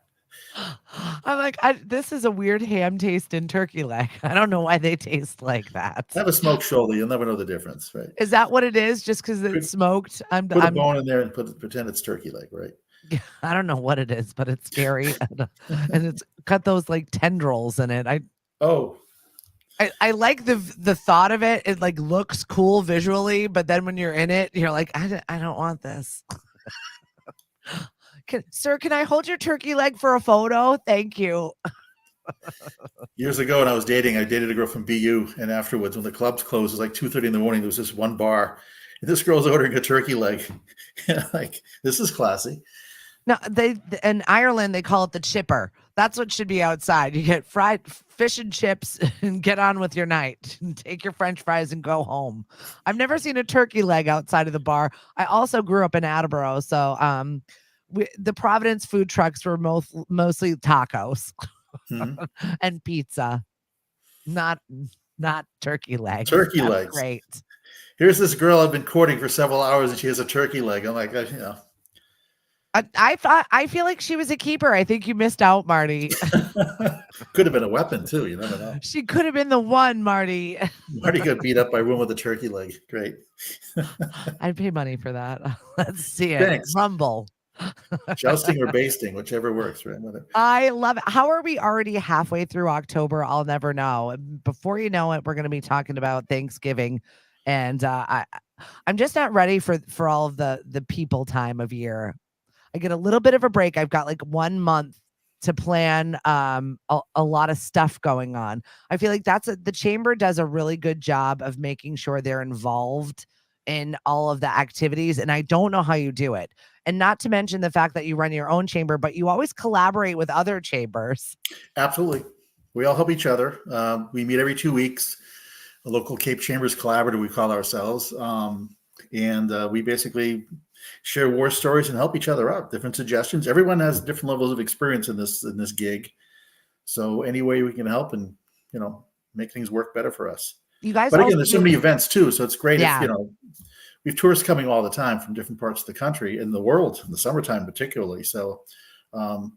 I'm like, this is a weird ham taste in turkey leg. I don't know why they taste like that. Have a smoked shoulder. You'll never know the difference, right? Is that what it is? Just because Put, it's smoked? put a bone in there and pretend it's turkey leg, right? I don't know what it is, but it's scary. And it's got those like tendrils in it. Oh, I like the thought of it. It like looks cool visually, but then when you're in it, you're like, I don't want this. Sir, can I hold your turkey leg for a photo? Thank you. years ago when I was dating, I dated a girl from BU, and afterwards, when the clubs closed, it was like 2:30 in the morning. There was this one bar, and this girl's ordering a turkey leg. Like, this is classy. No, in Ireland they call it the chipper. That's what should be outside. You get fried fish and chips and get on with your night. And take your French fries and go home. I've never seen a turkey leg outside of the bar. I also grew up in Attleboro, so the Providence food trucks were mostly tacos and pizza, not turkey legs. Turkey That's legs. great. Here's this girl I've been courting for several hours, and she has a turkey leg. I'm like, I feel like she was a keeper. I think you missed out, Marty. could have been a weapon too. You never know. She could have been the one, Marty. Marty got beat up by a woman with a turkey leg. Great. I'd pay money for that. Let's see it. Thanks. Rumble. Jousting or basting, whichever works, right? Whatever. I love it. How are we already halfway through October? I'll never know. Before you know it, we're going to be talking about Thanksgiving, and I'm just not ready for all of the people time of year. I get a little bit of a break. I've got like 1 month to plan a lot of stuff going on. I feel like the chamber does a really good job of making sure they're involved in all of the activities, and I don't know how you do it. And not to mention the fact that you run your own chamber, but you always collaborate with other chambers. Absolutely. We all help each other. We meet every 2 weeks. A local Cape Chambers Collaborative, we call ourselves. And we basically share war stories and help each other out. Different suggestions. Everyone has different levels of experience in this gig. So any way we can help and, make things work better for us. You guys, but again, there's so many events too. So it's great Yeah. if, we have tourists coming all the time from different parts of the country and the world in the summertime, particularly. So, while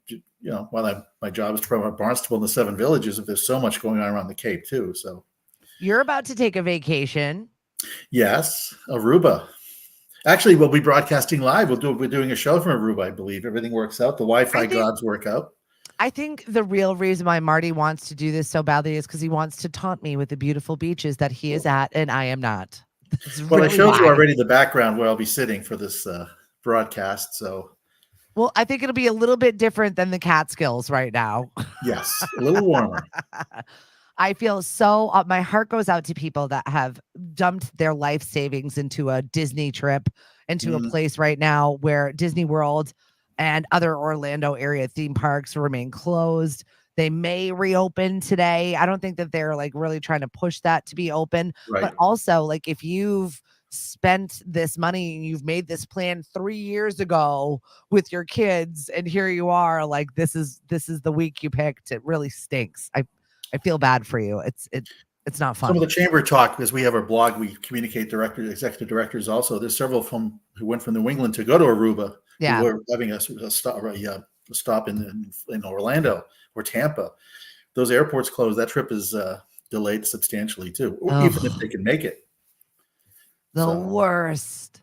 my job is to promote Barnstable and the 7 villages, if there's so much going on around the Cape too. So you're about to take a vacation. Yes, Aruba. Actually, we'll be broadcasting live. We're doing a show from Aruba, I believe. Everything works out. The Wi-Fi gods work out. I think the real reason why Marty wants to do this so badly is because he wants to taunt me with the beautiful beaches that he is at and I am not. Well, I showed you already the background where I'll be sitting for this broadcast. So, well, I think it'll be a little bit different than the Catskills right now. Yes, a little warmer. I feel so, my heart goes out to people that have dumped their life savings into a Disney trip, into a place right now where Disney World and other Orlando area theme parks remain closed. They may reopen today. I don't think that they're like really trying to push that to be open, Right. But also like if you've spent this money and you've made this plan 3 years ago with your kids and here you are, like this is the week you picked. It really stinks. I feel bad for you. It's not fun. Some of the chamber talk, because we have our blog, we communicate executive directors also. There's several who went from New England to go to Aruba. Yeah. Who were having a stop in Orlando or Tampa. Those airports closed. That trip is delayed substantially too, even if they can make it. The worst.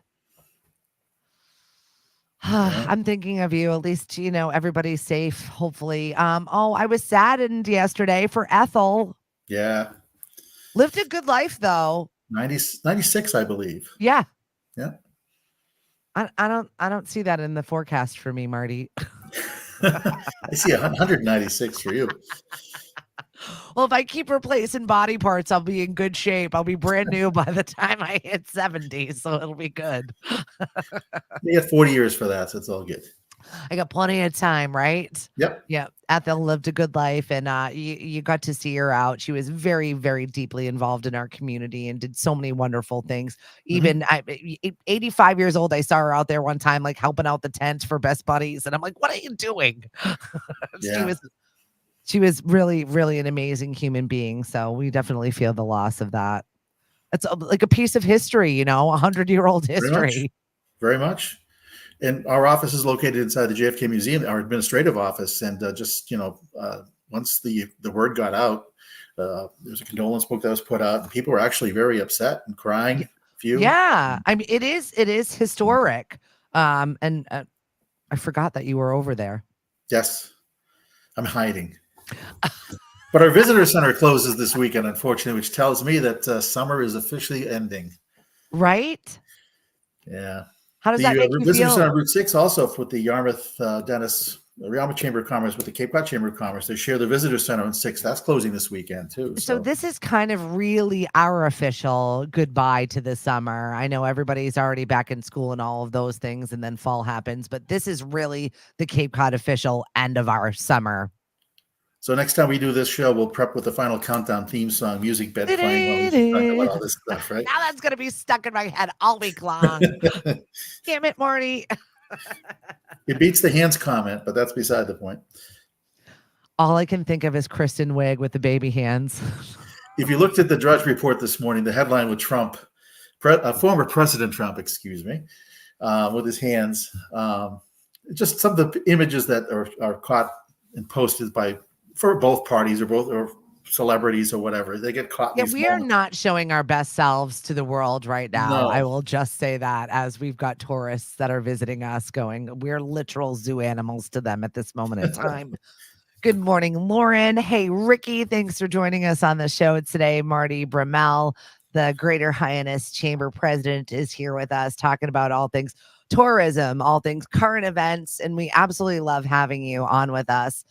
I'm thinking of you. At least, everybody's safe, hopefully. I was saddened yesterday for Ethel. Yeah. Lived a good life, though. 96, I believe. Yeah. Yeah. I don't see that in the forecast for me, Marty. I see 196 for you. Well, if I keep replacing body parts, I'll be in good shape. I'll be brand new by the time I hit 70, so it'll be good. You got 40 years for that, so it's all good. I got plenty of time, right? Yep. Yeah. Ethel lived a good life, and you got to see her out. She was very, very deeply involved in our community and did so many wonderful things. Even 85 years old, I saw her out there one time, like helping out the tent for Best Buddies, and I'm like, "What are you doing?" Yeah. She was really, really an amazing human being. So we definitely feel the loss of that. It's like a piece of history, 100-year-old history. Very much. And our office is located inside the JFK Museum, our administrative office. And once the word got out, there was a condolence book that was put out, and people were actually very upset and crying. Yeah, I mean, it is historic. And I forgot that you were over there. Yes, I'm hiding. But our visitor center closes this weekend, unfortunately, which tells me that summer is officially ending. Right? Yeah. How does that make you visitor feel? center on Route 6 also with the Yarmouth the Yarmouth Chamber of Commerce with the Cape Cod Chamber of Commerce. They share the visitor center on 6. That's closing this weekend too. So this is kind of really our official goodbye to the summer. I know everybody's already back in school and all of those things, and then fall happens, but this is really the Cape Cod official end of our summer. So next time we do this show, we'll prep with the final countdown theme song, music bed playing while we talk about all this stuff, right? Now that's going to be stuck in my head all week long. Damn it, Marty. It beats the hands comment, but that's beside the point. All I can think of is Kristen Wiig with the baby hands. If you looked at the Drudge Report this morning, the headline with Trump, former President Trump, excuse me, with his hands, just some of the images that are caught and posted for both parties or celebrities or whatever. They get caught. Yeah, we are not showing our best selves to the world right now. No. I will just say that, as we've got tourists that are visiting us going, we're literal zoo animals to them at this moment in time. Good morning, Lauren. Hey, Ricky, thanks for joining us on the show today. Marty Bramell, the Greater Hyannis Chamber president, is here with us talking about all things tourism, all things current events, and we absolutely love having you on with us.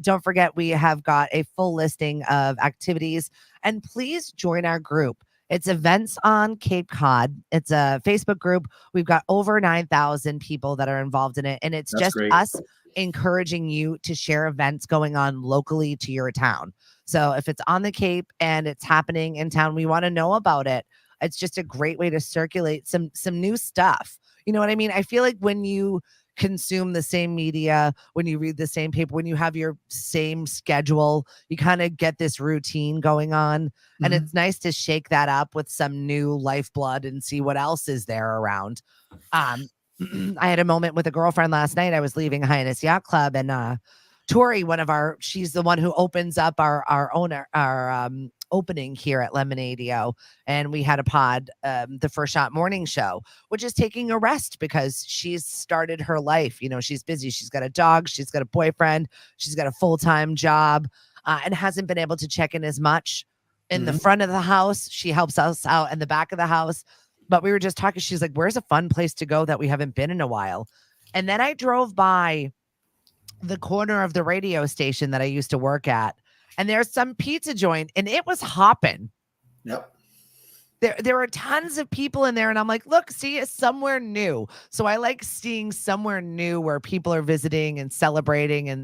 Don't forget, we have got a full listing of activities, and please join our group. It's Events on Cape Cod. It's a Facebook group. We've got over 9,000 people that are involved in it, and it's just great. us encouraging you to share events going on locally to your town. So if it's on the Cape and it's happening in town, we want to know about it. It's just a great way to circulate some new stuff. You know what I mean? I feel like when you consume the same media, when you read the same paper, when you have your same schedule, you kind of get this routine going on. Mm-hmm. And it's nice to shake that up with some new lifeblood and see what else is there around. I had a moment with a girlfriend last night. I was leaving Hyannis Yacht Club, and Tori, she's the one who opens up our opening here at Lemonadio, and we had a pod, the First Shot morning show, which is taking a rest because she's started her life. You know, she's busy. She's got a dog. She's got a boyfriend. She's got a full-time job, and hasn't been able to check in as much in the front of the house. She helps us out in the back of the house. But we were just talking. She's like, where's a fun place to go that we haven't been in a while? And then I drove by the corner of the radio station that I used to work at, and there's some pizza joint, and it was hopping. Yep. There are tons of people in there, and I'm like, look, see, it's somewhere new. So I like seeing somewhere new where people are visiting and celebrating. And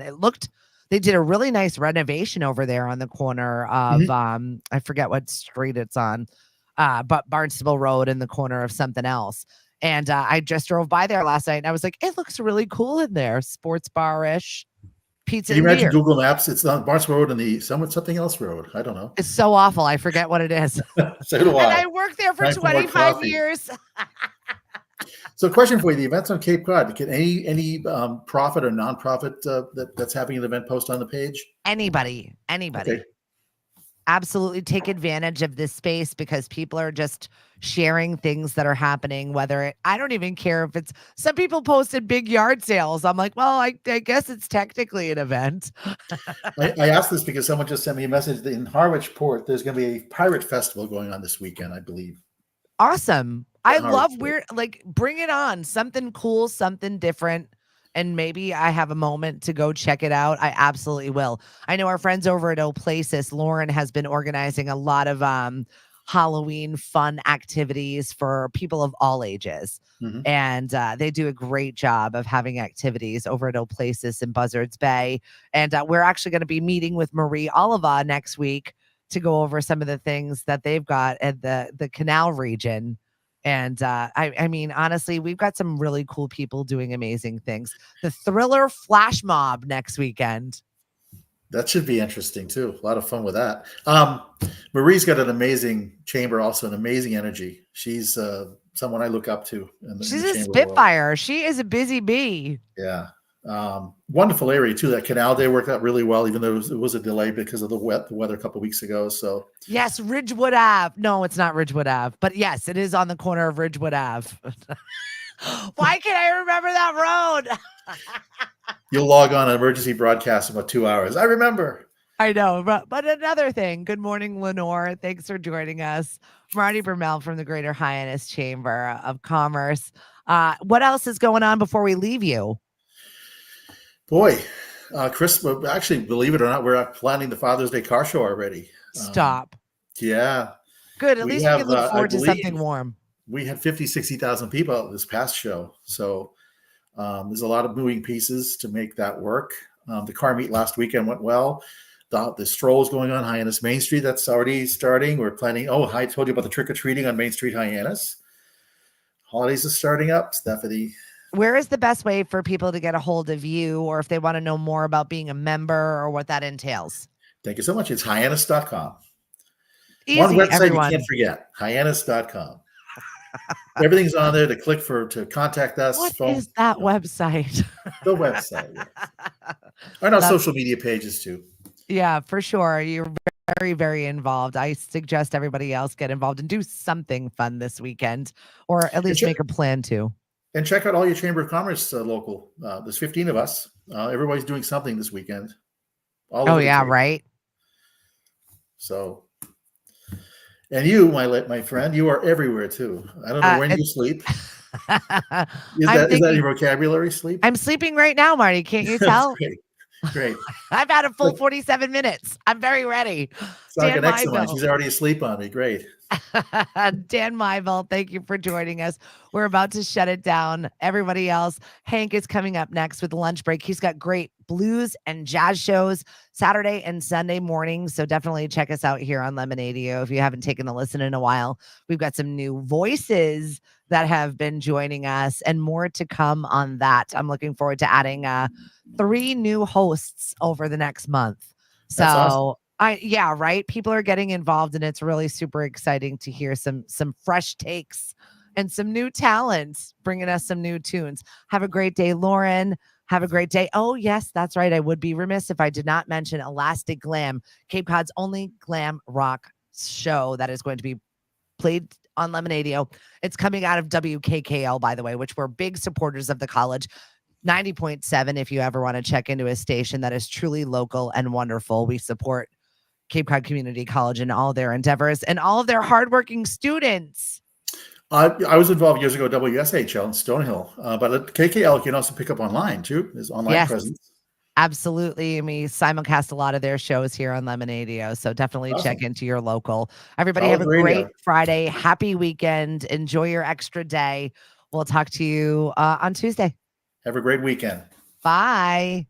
they did a really nice renovation over there on the corner of, I forget what street it's on, but Barnstable Road, in the corner of something else. And I just drove by there last night, and I was like, it looks really cool in there. Sports bar-ish. Pizza. Can you imagine Google Maps? It's on Barnstable Road and the something else road. I don't know. It's so awful. I forget what it is. So do I. And I worked there for 25 years. So, question for you: the events on Cape Cod. Can any profit or nonprofit that's having an event post on the page? Anybody. Okay. Absolutely take advantage of this space, because people are just sharing things that are happening. I don't even care if it's, some people posted big yard sales. I'm like, well, I guess it's technically an event. I asked this because someone just sent me a message that in Harwich Port, there's going to be a pirate festival going on this weekend, I believe. Awesome. I love bring it on. Something cool, something different. And maybe I have a moment to go check it out. I absolutely will. I know our friends over at Oplasis, Lauren, has been organizing a lot of Halloween fun activities for people of all ages. And they do a great job of having activities over at Oplasis in Buzzards Bay. And we're actually going to be meeting with Marie Oliva next week to go over some of the things that they've got at the Canal region. And I mean, honestly, we've got some really cool people doing amazing things. The Thriller Flash Mob next weekend. That should be interesting too. A lot of fun with that. Marie's got an amazing chamber, also an amazing energy. She's someone I look up to. She's a spitfire. World. She is a busy bee. Yeah. Wonderful area too. That canal day worked out really well, even though it was a delay because of the weather a couple of weeks ago. So yes, Ridgewood Ave. No, it's not Ridgewood Ave, but yes, it is on the corner of Ridgewood Ave. Why can't I remember that road? You'll log on an emergency broadcast in about 2 hours. I remember. I know, but another thing. Good morning, Lenore. Thanks for joining us. Marty Bermel from the Greater Hyannis Chamber of Commerce. What else is going on before we leave you? Boy, Chris, actually, believe it or not, we're planning the Father's Day car show already. Stop. Yeah. Good. At least we can look forward to something warm. We had 50, 60,000 people out this past show. So there's a lot of moving pieces to make that work. The car meet last weekend went well. The stroll is going on Hyannis Main Street. That's already starting. We're planning. Oh, I told you about the trick-or-treating on Main Street, Hyannis. Holidays are starting up, Stephanie. Where is the best way for people to get a hold of you, or if they want to know more about being a member or what that entails? Thank you so much. It's hyannis.com. Easy, one website everyone. You can't forget, hyannis.com. Everything's on there to click to contact us. What is that website? The website. Yes. And our social media pages too. Yeah, for sure. You're very, very involved. I suggest everybody else get involved and do something fun this weekend, or at least make a plan to. And check out all your Chamber of Commerce local. There's 15 of us. Everybody's doing something this weekend. Oh, yeah, right. So, and you, my friend, you are everywhere too. I don't know when you sleep. Is that your vocabulary, sleep? I'm sleeping right now, Marty. Can't you tell? Great. I've had a full 47 minutes. I'm very ready. It's like an excellent. She's already asleep on me. Great. Dan Myville, thank you for joining us. We're about to shut it down. Everybody else, Hank is coming up next with Lunch Break. He's got great blues and jazz shows Saturday and Sunday mornings. So definitely check us out here on Lemonadio if you haven't taken a listen in a while. We've got some new voices that have been joining us and more to come on that. I'm looking forward to adding 3 new hosts over the next month. So awesome. Yeah, right. People are getting involved and it's really super exciting to hear some fresh takes and some new talents bringing us some new tunes. Have a great day, Lauren. Have a great day. Oh, yes, that's right. I would be remiss if I did not mention Elastic Glam, Cape Cod's only glam rock show that is going to be played on Lemonadio. It's coming out of WKKL, by the way, which we're big supporters of the college. 90.7 if you ever want to check into a station that is truly local and wonderful. We support Cape Cod Community College and all their endeavors and all of their hardworking students. I was involved years ago at WSHL in Stonehill, but at KKL you can also pick up online too. There's online presence. Absolutely. And we simulcast a lot of their shows here on Lemonadio. So definitely check into your local. Everybody have a great Friday. Happy weekend. Enjoy your extra day. We'll talk to you on Tuesday. Have a great weekend. Bye.